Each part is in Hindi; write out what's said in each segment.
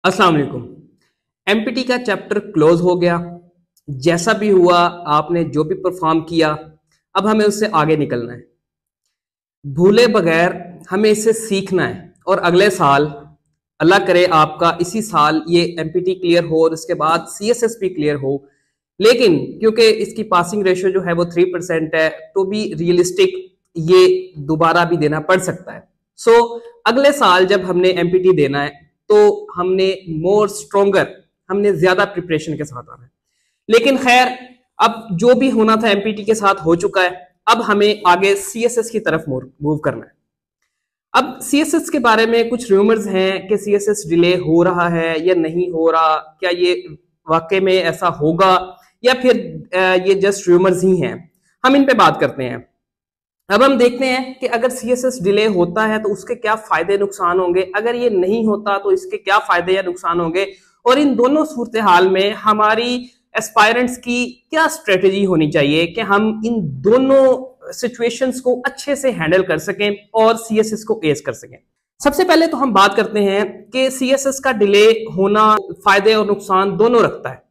अस्सलाम वालेकुम। एमपीटी का चैप्टर क्लोज हो गया। जैसा भी हुआ, आपने जो भी परफॉर्म किया, अब हमें उससे आगे निकलना है। भूले बगैर हमें इससे सीखना है और अगले साल अल्लाह करे आपका इसी साल ये एमपीटी क्लियर हो और उसके बाद सीएसएस भी क्लियर हो। लेकिन क्योंकि इसकी पासिंग रेशियो जो है वो 3% है, तो भी रियलिस्टिक ये दोबारा भी देना पड़ सकता है। सो अगले साल जब हमने एमपीटी देना है तो हमने मोर स्ट्रोंगर, हमने ज्यादा प्रिपरेशन के साथ आना है। लेकिन खैर, अब जो भी होना था एमपीटी के साथ हो चुका है। अब हमें आगे सीएसएस की तरफ मूव करना है। अब सीएसएस के बारे में कुछ रूमर्स हैं कि सीएसएस डिले हो रहा है या नहीं हो रहा, क्या ये वाकई में ऐसा होगा या फिर ये जस्ट रूमर्स ही हैं। हम इन पे बात करते हैं। अब हम देखते हैं कि अगर सीएसएस डिले होता है तो उसके क्या फायदे नुकसान होंगे, अगर ये नहीं होता तो इसके क्या फायदे या नुकसान होंगे, और इन दोनों सूरत हाल में हमारी एस्पायरेंट्स की क्या स्ट्रेटेजी होनी चाहिए कि हम इन दोनों सिचुएशंस को अच्छे से हैंडल कर सकें और सीएसएस को एस कर सकें। सबसे पहले तो हम बात करते हैं कि सीएसएस का डिले होना फायदे और नुकसान दोनों रखता है।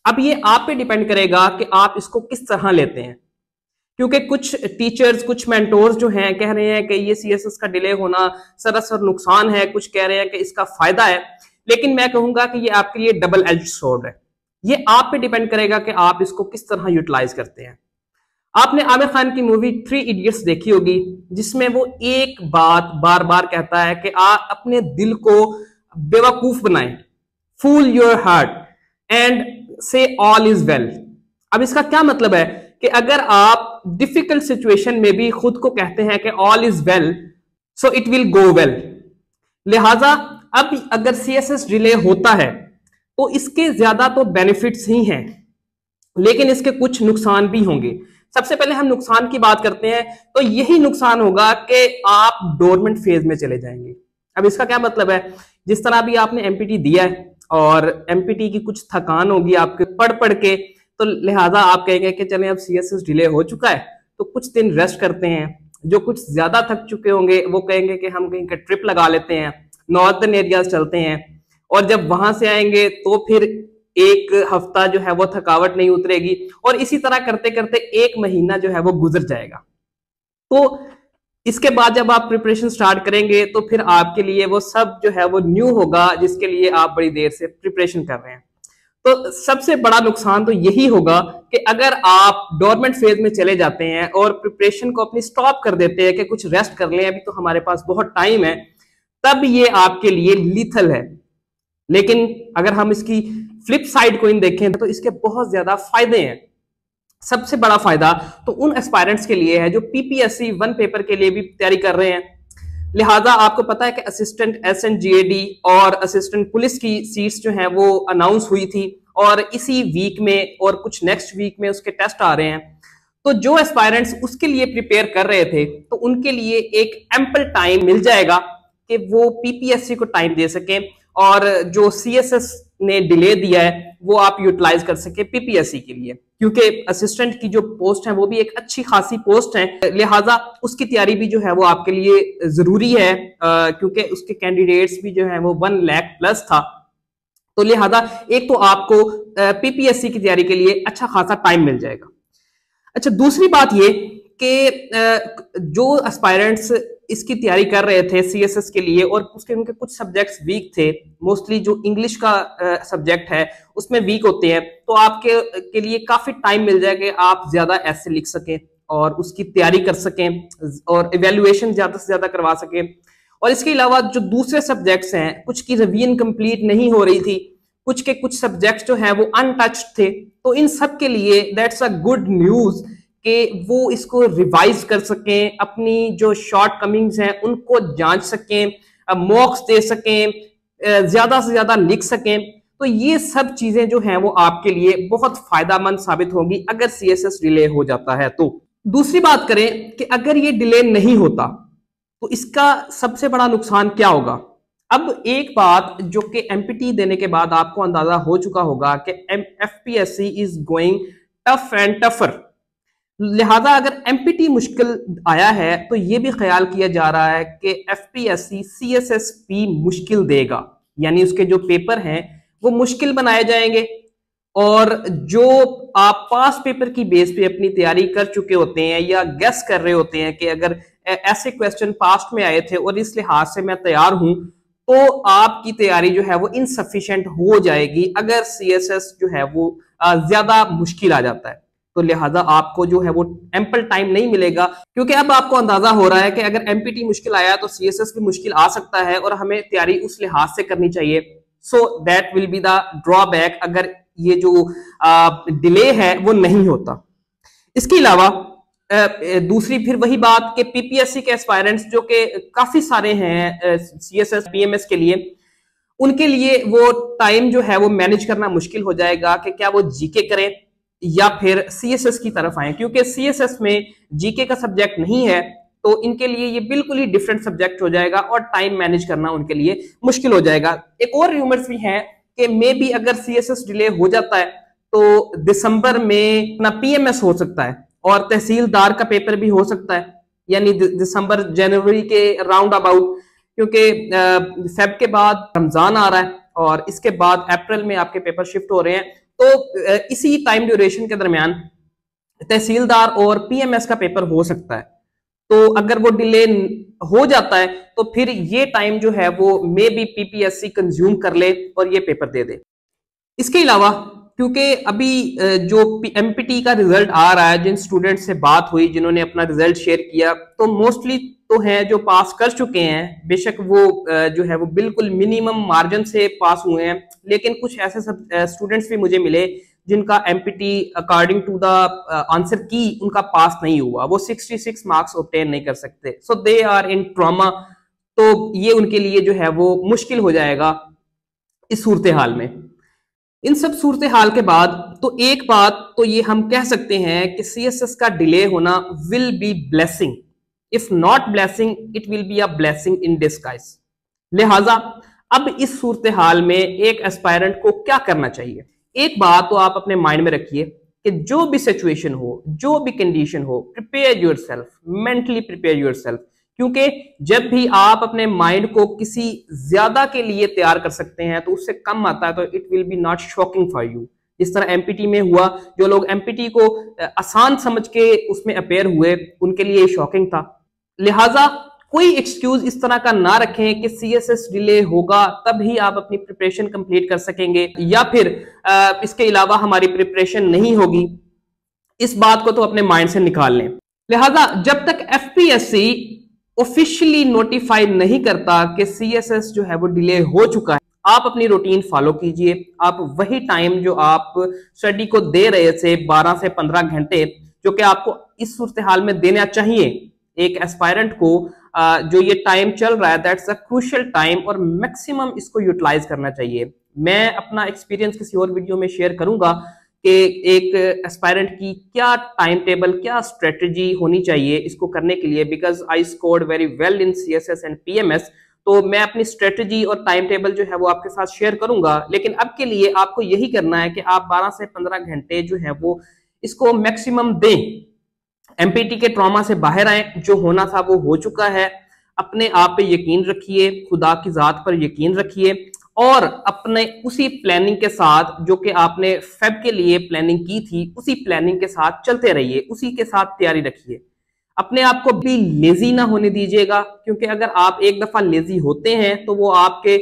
अब ये आप पे डिपेंड करेगा कि आप इसको किस तरह लेते हैं, क्योंकि कुछ टीचर्स, कुछ मेंटोर्स जो हैं कह रहे हैं कि ये सीएसएस का डिले होना सरासर नुकसान है, कुछ कह रहे हैं कि इसका फायदा है। लेकिन मैं कहूंगा कि ये आपके लिए डबल एज स्वॉर्ड है। ये आप पे डिपेंड करेगा कि आप इसको किस तरह यूटिलाइज करते हैं। आपने आमिर खान की मूवी 3 इडियट्स देखी होगी, जिसमें वो एक बात बार बार कहता है कि आप अपने दिल को बेवकूफ बनाएं, फूल योर हार्ट एंड से ऑल इज वेल। अब इसका क्या मतलब है कि अगर आप डिफिकल्ट सिचुएशन में भी खुद को कहते हैं कि all is well, so it will go well. लिहाजा अब अगर सीएसएस डिले होता है तो इसके ज्यादा तो बेनिफिट्स ही हैं, लेकिन इसके कुछ नुकसान भी होंगे। सबसे पहले हम नुकसान की बात करते हैं, तो यही नुकसान होगा कि आप डोरमेंट फेज में चले जाएंगे। अब इसका क्या मतलब है, जिस तरह भी आपने एमपीटी दिया है और एमपीटी की कुछ थकान होगी आपके पढ़ पढ़ के, तो लिहाजा आप कहेंगे कि चलें अब सीएसएस डिले हो चुका है तो कुछ दिन रेस्ट करते हैं। जो कुछ ज्यादा थक चुके होंगे वो कहेंगे कि हम कहीं का ट्रिप लगा लेते हैं, नॉर्दर्न एरियाज चलते हैं, और जब वहां से आएंगे तो फिर एक हफ्ता जो है वो थकावट नहीं उतरेगी, और इसी तरह करते करते एक महीना जो है वो गुजर जाएगा। तो इसके बाद जब आप प्रिपरेशन स्टार्ट करेंगे तो फिर आपके लिए वो सब जो है वो न्यू होगा, जिसके लिए आप बड़ी देर से प्रिपरेशन कर रहे हैं। तो सबसे बड़ा नुकसान तो यही होगा कि अगर आप डोरमेंट फेज में चले जाते हैं और प्रिपरेशन को अपनी स्टॉप कर देते हैं कि कुछ रेस्ट कर लें, अभी तो हमारे पास बहुत टाइम है, तब ये आपके लिए लीथल है। लेकिन अगर हम इसकी फ्लिप साइड को इन देखें तो इसके बहुत ज्यादा फायदे हैं। सबसे बड़ा फायदा तो उन एस्पायरेंट्स के लिए है जो पीपीएससी 1 पेपर के लिए भी तैयारी कर रहे हैं। लिहाजा आपको पता है कि असिस्टेंट एसएनजीएडी और असिस्टेंट पुलिस की सीट्स जो हैं वो अनाउंस हुई थी, और इसी वीक में और कुछ नेक्स्ट वीक में उसके टेस्ट आ रहे हैं। तो जो एस्पायरेंट्स उसके लिए प्रिपेयर कर रहे थे तो उनके लिए एक एम्पल टाइम मिल जाएगा कि वो पीपीएससी को टाइम दे सकें, और जो सीएसएस ने डिले दिया है वो आप यूटिलाइज कर सके पीपीएससी के लिए, क्योंकि असिस्टेंट की जो पोस्ट है वो भी एक अच्छी खासी पोस्ट है। लिहाजा उसकी तैयारी भी जो है वो आपके लिए जरूरी है, क्योंकि उसके कैंडिडेट्स भी जो है वो 1 लाख प्लस था। तो लिहाजा एक तो आपको पीपीएससी की तैयारी के लिए अच्छा खासा टाइम मिल जाएगा। अच्छा, दूसरी बात ये कि जो एस्पायरेंट्स इसकी तैयारी कर रहे थे सीएसएस के लिए और उसके उनके कुछ सब्जेक्ट्स वीक थे, मोस्टली जो इंग्लिश का सब्जेक्ट है उसमें वीक होते हैं, तो आपके के लिए काफी टाइम मिल जाएगा कि आप ज्यादा ऐसे लिख सकें और उसकी तैयारी कर सकें और इवेल्युएशन ज्यादा से ज्यादा करवा सकें। और इसके अलावा जो दूसरे सब्जेक्ट्स हैं, कुछ की रिवीजन कंप्लीट नहीं हो रही थी, कुछ के कुछ सब्जेक्ट्स जो हैं वो अनटच्ड थे, तो इन सब के लिए दैट्स अ गुड न्यूज कि वो इसको रिवाइज कर सकें, अपनी जो शॉर्ट कमिंग्स हैं उनको जांच सकें, मॉक्स दे सकें, ज्यादा से ज्यादा लिख सकें। तो ये सब चीजें जो हैं वो आपके लिए बहुत फायदेमंद साबित होंगी अगर सीएसएस डिले हो जाता है। तो दूसरी बात करें कि अगर ये डिले नहीं होता तो इसका सबसे बड़ा नुकसान क्या होगा। अब एक बात जो कि एमपीटी देने के बाद आपको अंदाजा हो चुका होगा कि FPSC is going tough and tougher. लिहाजा अगर एमपीटी मुश्किल आया है तो यह भी ख्याल किया जा रहा है कि एफपीएससी सीएसएसपी मुश्किल देगा। यानी उसके जो पेपर हैं वो मुश्किल बनाए जाएंगे, और जो आप पास पेपर की बेस पे अपनी तैयारी कर चुके होते हैं या गेस कर रहे होते हैं कि अगर ऐसे क्वेश्चन पास्ट में आए थे और इस लिहाज से मैं तैयार हूं, तो आपकी तैयारी जो है वो इनसफिशिएंट हो जाएगी अगर सीएसएस जो है वो ज्यादा मुश्किल आ जाता है। तो लिहाजा आपको जो है वो एम्पल टाइम नहीं मिलेगा, क्योंकि अब आपको अंदाजा हो रहा है कि अगर एमपीटी मुश्किल आया तो सीएसएस भी मुश्किल आ सकता है, और हमें तैयारी उस लिहाज से करनी चाहिए। So that will be the drawback अगर ये जो डिले है वो नहीं होता। इसके अलावा दूसरी फिर वही बात कि पीपीएससी के एस्पायरेंट्स जो कि काफी सारे हैं सीएसएस पीएमएस के लिए, उनके लिए वो टाइम जो है वो मैनेज करना मुश्किल हो जाएगा कि क्या वो जीके करें या फिर सीएसएस की तरफ आए, क्योंकि सीएसएस में जीके का सब्जेक्ट नहीं है, तो इनके लिए ये बिल्कुल ही डिफरेंट सब्जेक्ट हो जाएगा और टाइम मैनेज करना उनके लिए मुश्किल हो जाएगा। एक और रूमर्स भी है कि मे बी अगर सीएसएस डिले हो जाता है तो दिसंबर में अपना पीएमएस हो सकता है और तहसीलदार का पेपर भी हो सकता है, यानी दिसंबर जनवरी के राउंड अबाउट, क्योंकि फेब के बाद रमजान आ रहा है और इसके बाद अप्रैल में आपके पेपर शिफ्ट हो रहे हैं, तो इसी टाइम ड्यूरेशन के दरमियान तहसीलदार और पीएमएस का पेपर हो सकता है। तो अगर वो डिले हो जाता है तो फिर ये टाइम जो है वो मे बी पीपीएससी कंज्यूम कर ले और ये पेपर दे दे। इसके अलावा क्योंकि अभी जो एमपीटी का रिजल्ट आ रहा है, जिन स्टूडेंट से बात हुई जिन्होंने अपना रिजल्ट शेयर किया, तो मोस्टली तो हैं जो पास कर चुके हैं, बेशक वो जो है वो बिल्कुल मिनिमम मार्जिन से पास हुए हैं, लेकिन कुछ ऐसे सब स्टूडेंट्स भी मुझे मिले जिनका MPT according to the answer key उनका पास नहीं हुआ, वो 66 मार्क्स ऑब्टेन नहीं कर सकते, सो दे आर इन ट्रॉमा। तो ये उनके लिए जो है वो मुश्किल हो जाएगा इस सूरत हाल में। इन सब सूरत हाल के बाद तो एक बात तो ये हम कह सकते हैं कि सीएसएस का डिले होना will be blessing, if not blessing it will be a blessing in disguise. लिहाजा अब इस सूरत हाल में एक एस्पायरेंट को क्या करना चाहिए? एक बात तो आप अपने माइंड में रखिए कि जो भी सिचुएशन हो, जो भी कंडीशन हो, prepare yourself, mentally prepare yourself, क्योंकि जब भी आप अपने माइंड को किसी ज्यादा के लिए तैयार कर सकते हैं तो उससे कम आता है तो it will be not shocking for you. जिस तरह एमपीटी में हुआ, जो लोग एमपीटी को आसान समझ के उसमें अपेयर हुए उनके लिए शॉकिंग था। लिहाजा कोई एक्सक्यूज इस तरह का ना रखें कि सीएसएस डिले होगा तब ही आप अपनी प्रिपरेशन कंप्लीट कर सकेंगे, या फिर इसके अलावा हमारी प्रिपरेशन नहीं होगी। इस बात को तो अपने माइंड से निकाल लें। लिहाजा जब तक एफपीएससी ऑफिशियली नोटिफाई नहीं करता कि सीएसएस जो है वो डिले हो चुका है, आप अपनी रूटीन फॉलो कीजिए। आप वही टाइम जो आप स्टडी को दे रहे थे 12 से 15 घंटे, जो कि आपको इस सूरत हाल में देना चाहिए एक एस्पायरेंट को, जो ये टाइम चल रहा है दैट्स अ क्रूशियल टाइम, और मैक्सिमम इसको यूटिलाइज करना चाहिए। मैं अपना एक्सपीरियंस किसी और वीडियो में शेयर करूंगा कि एक एस्पायरेंट की क्या टाइम टेबल, क्या स्ट्रेटजी होनी चाहिए इसको करने के लिए, because I scored very well in CSS and PMS. तो मैं अपनी स्ट्रेटजी और टाइम टेबल जो है वो आपके साथ शेयर करूंगा, लेकिन अब के लिए आपको यही करना है कि आप 12 से 15 घंटे जो है वो इसको मैक्सिमम दें। एमपीटी के ट्रॉमा से बाहर आए, जो होना था वो हो चुका है। अपने आप पे यकीन रखिए, खुदा की जात पर यकीन रखिए, और अपने उसी प्लानिंग के साथ जो कि आपने फेब के लिए प्लानिंग की थी उसी प्लानिंग के साथ चलते रहिए, उसी के साथ तैयारी रखिए। अपने आप को भी लेजी ना होने दीजिएगा, क्योंकि अगर आप एक दफा लेजी होते हैं तो वो आपके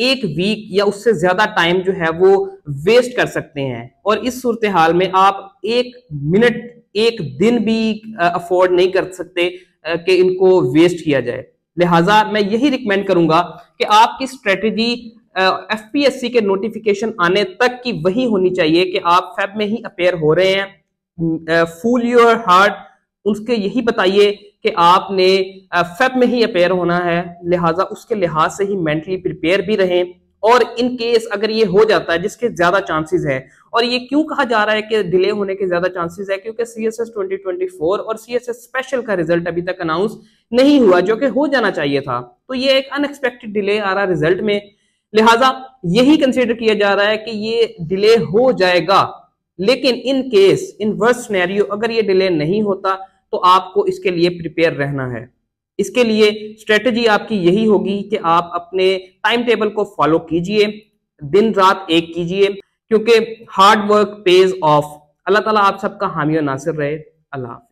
एक वीक या उससे ज्यादा टाइम जो है वो वेस्ट कर सकते हैं, और इस सूरत हाल में आप एक मिनट, एक दिन भी अफोर्ड नहीं कर सकते कि इनको वेस्ट किया जाए। लिहाजा मैं यही रिकमेंड करूंगा कि आपकी स्ट्रेटेजी एफपीएससी के नोटिफिकेशन आने तक की वही होनी चाहिए कि आप फेब में ही अपेयर हो रहे हैं। फूल योर हार्ट, उसके यही बताइए कि आपने फेब में ही अपेयर होना है, लिहाजा उसके लिहाज से ही मेंटली प्रिपेयर भी रहें। और इन केस अगर ये हो जाता है, जिसके ज्यादा चांसेस है, और ये क्यों कहा जा रहा है कि डिले होने के ज्यादा चांसेस है, क्योंकि सीएसएस 2024 और सीएसएस स्पेशल का रिजल्ट अभी तक अनाउंस नहीं हुआ, जो कि हो जाना चाहिए था। तो ये एक अनएक्सपेक्टेड डिले आ रहा है रिजल्ट में, लिहाजा यही कंसीडर किया जा रहा है कि ये डिले हो जाएगा। लेकिन in case, in worst scenario, अगर ये डिले नहीं होता तो आपको इसके लिए प्रिपेयर रहना है। इसके लिए स्ट्रेटजी आपकी यही होगी कि आप अपने टाइम टेबल को फॉलो कीजिए, दिन रात एक कीजिए, क्योंकि हार्ड वर्क पेज ऑफ। अल्लाह ताला आप सबका हामी और नासिर रहे। अल्लाह।